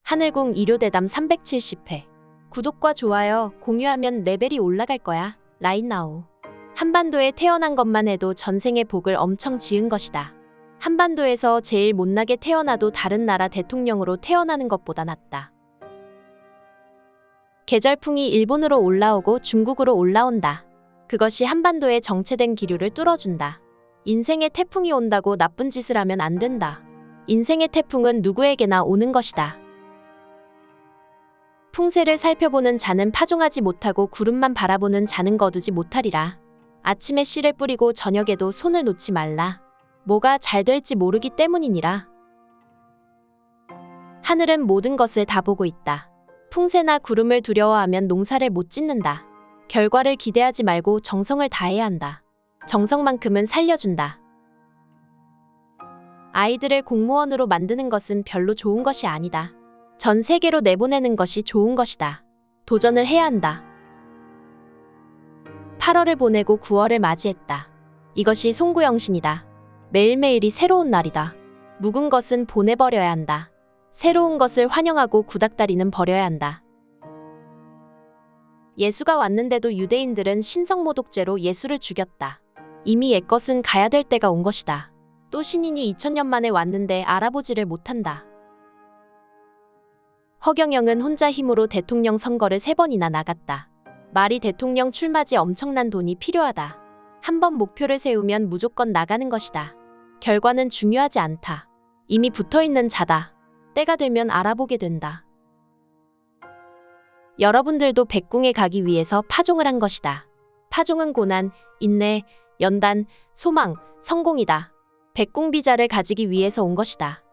하늘궁 일요대담 370회. 구독과 좋아요, 공유하면 레벨이 올라갈 거야. 라인나우. 한반도에 태어난 것만 해도 전생의 복을 엄청 지은 것이다. 한반도에서 제일 못나게 태어나도 다른 나라 대통령으로 태어나는 것보다 낫다. 계절풍이 일본으로 올라오고 중국으로 올라온다. 그것이 한반도에 정체된 기류를 뚫어준다. 인생의 태풍이 온다고 나쁜 짓을 하면 안 된다. 인생의 태풍은 누구에게나 오는 것이다. 풍세를 살펴보는 자는 파종하지 못하고 구름만 바라보는 자는 거두지 못하리라. 아침에 씨를 뿌리고 저녁에도 손을 놓지 말라. 뭐가 잘 될지 모르기 때문이니라. 하늘은 모든 것을 다 보고 있다. 풍세나 구름을 두려워하면 농사를 못 짓는다. 결과를 기대하지 말고 정성을 다해야 한다. 정성만큼은 살려준다. 아이들을 공무원으로 만드는 것은 별로 좋은 것이 아니다. 전 세계로 내보내는 것이 좋은 것이다. 도전을 해야 한다. 8월을 보내고 9월을 맞이했다. 이것이 송구영신이다. 매일매일이 새로운 날이다. 묵은 것은 보내버려야 한다. 새로운 것을 환영하고 구닥다리는 버려야 한다. 예수가 왔는데도 유대인들은 신성모독죄로 예수를 죽였다. 이미 옛것은 가야 될 때가 온 것이다. 또 신인이 2000년 만에 왔는데 알아보지를 못한다. 허경영은 혼자 힘으로 대통령 선거를 3번이나 나갔다. 말이 대통령 출마지 엄청난 돈이 필요하다. 한번 목표를 세우면 무조건 나가는 것이다. 결과는 중요하지 않다. 이미 붙어있는 자다. 때가 되면 알아보게 된다. 여러분들도 백궁에 가기 위해서 파종을 한 것이다. 파종은 고난, 인내, 연단, 소망, 성공이다. 백궁 비자를 가지기 위해서 온 것이다.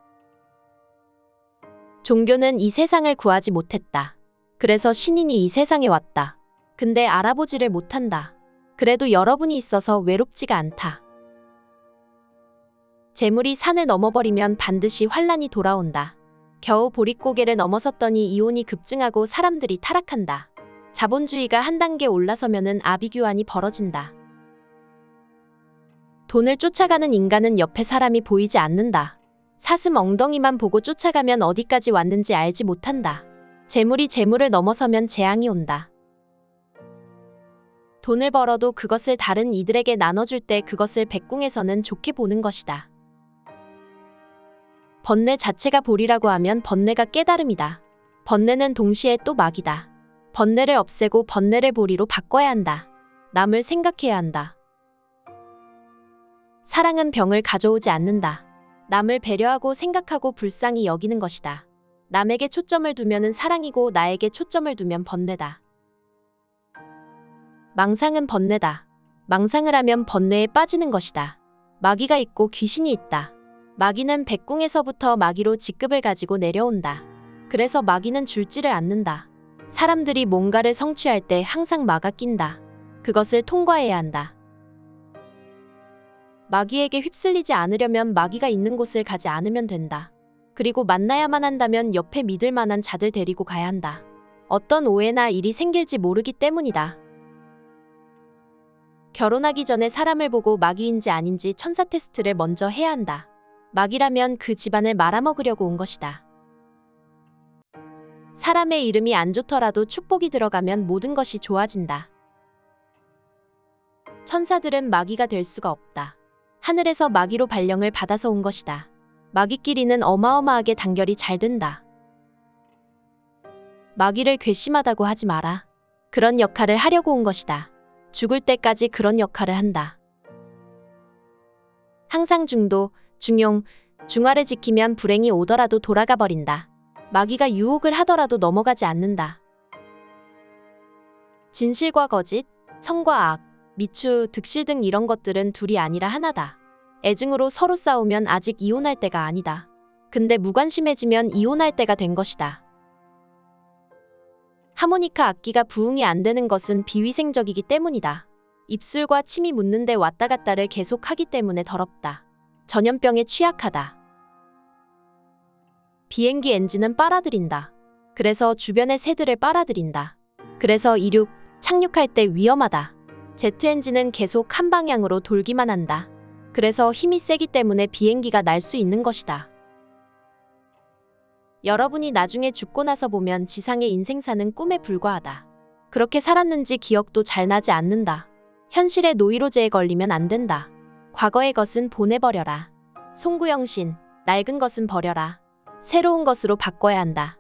종교는 이 세상을 구하지 못했다. 그래서 신인이 이 세상에 왔다. 근데 알아보지를 못한다. 그래도 여러분이 있어서 외롭지가 않다. 재물이 산을 넘어버리면 반드시 환란이 돌아온다. 겨우 보릿고개를 넘어섰더니 이혼이 급증하고 사람들이 타락한다. 자본주의가 한 단계 올라서면은 아비규환이 벌어진다. 돈을 쫓아가는 인간은 옆에 사람이 보이지 않는다. 사슴 엉덩이만 보고 쫓아가면 어디까지 왔는지 알지 못한다. 재물이 재물을 넘어서면 재앙이 온다. 돈을 벌어도 그것을 다른 이들에게 나눠줄 때 그것을 백궁에서는 좋게 보는 것이다. 번뇌 자체가 볼이라고 하면 번뇌가 깨달음이다. 번뇌는 동시에 또 막이다. 번뇌를 없애고 번뇌를 볼이로 바꿔야 한다. 남을 생각해야 한다. 사랑은 병을 가져오지 않는다. 남을 배려하고 생각하고 불쌍히 여기는 것이다. 남에게 초점을 두면은 사랑이고 나에게 초점을 두면 번뇌다. 망상은 번뇌다. 망상을 하면 번뇌에 빠지는 것이다. 마귀가 있고 귀신이 있다. 마귀는 백궁에서부터 마귀로 직급을 가지고 내려온다. 그래서 마귀는 줄지를 않는다. 사람들이 뭔가를 성취할 때 항상 마가 낀다. 그것을 통과해야 한다. 마귀에게 휩쓸리지 않으려면 마귀가 있는 곳을 가지 않으면 된다. 그리고 만나야만 한다면 옆에 믿을 만한 자들 데리고 가야 한다. 어떤 오해나 일이 생길지 모르기 때문이다. 결혼하기 전에 사람을 보고 마귀인지 아닌지 천사 테스트를 먼저 해야 한다. 마귀라면 그 집안을 말아먹으려고 온 것이다. 사람의 이름이 안 좋더라도 축복이 들어가면 모든 것이 좋아진다. 천사들은 마귀가 될 수가 없다. 하늘에서 마귀로 발령을 받아서 온 것이다. 마귀끼리는 어마어마하게 단결이 잘 된다. 마귀를 괘씸하다고 하지 마라. 그런 역할을 하려고 온 것이다. 죽을 때까지 그런 역할을 한다. 항상 중도, 중용, 중화를 지키면 불행이 오더라도 돌아가 버린다. 마귀가 유혹을 하더라도 넘어가지 않는다. 진실과 거짓, 선과 악, 미추, 득실 등 이런 것들은 둘이 아니라 하나다. 애증으로 서로 싸우면 아직 이혼할 때가 아니다. 근데 무관심해지면 이혼할 때가 된 것이다. 하모니카 악기가 부응이 안 되는 것은 비위생적이기 때문이다. 입술과 침이 묻는데 왔다 갔다를 계속 하기 때문에 더럽다. 전염병에 취약하다. 비행기 엔진은 빨아들인다. 그래서 주변의 새들을 빨아들인다. 그래서 이륙, 착륙할 때 위험하다. 제트 엔진은 계속 한 방향으로 돌기만 한다. 그래서 힘이 세기 때문에 비행기가 날 수 있는 것이다. 여러분이 나중에 죽고 나서 보면 지상의 인생 사는 꿈에 불과하다. 그렇게 살았는지 기억도 잘 나지 않는다. 현실의 노이로제에 걸리면 안 된다. 과거의 것은 보내버려라. 송구영신, 낡은 것은 버려라. 새로운 것으로 바꿔야 한다.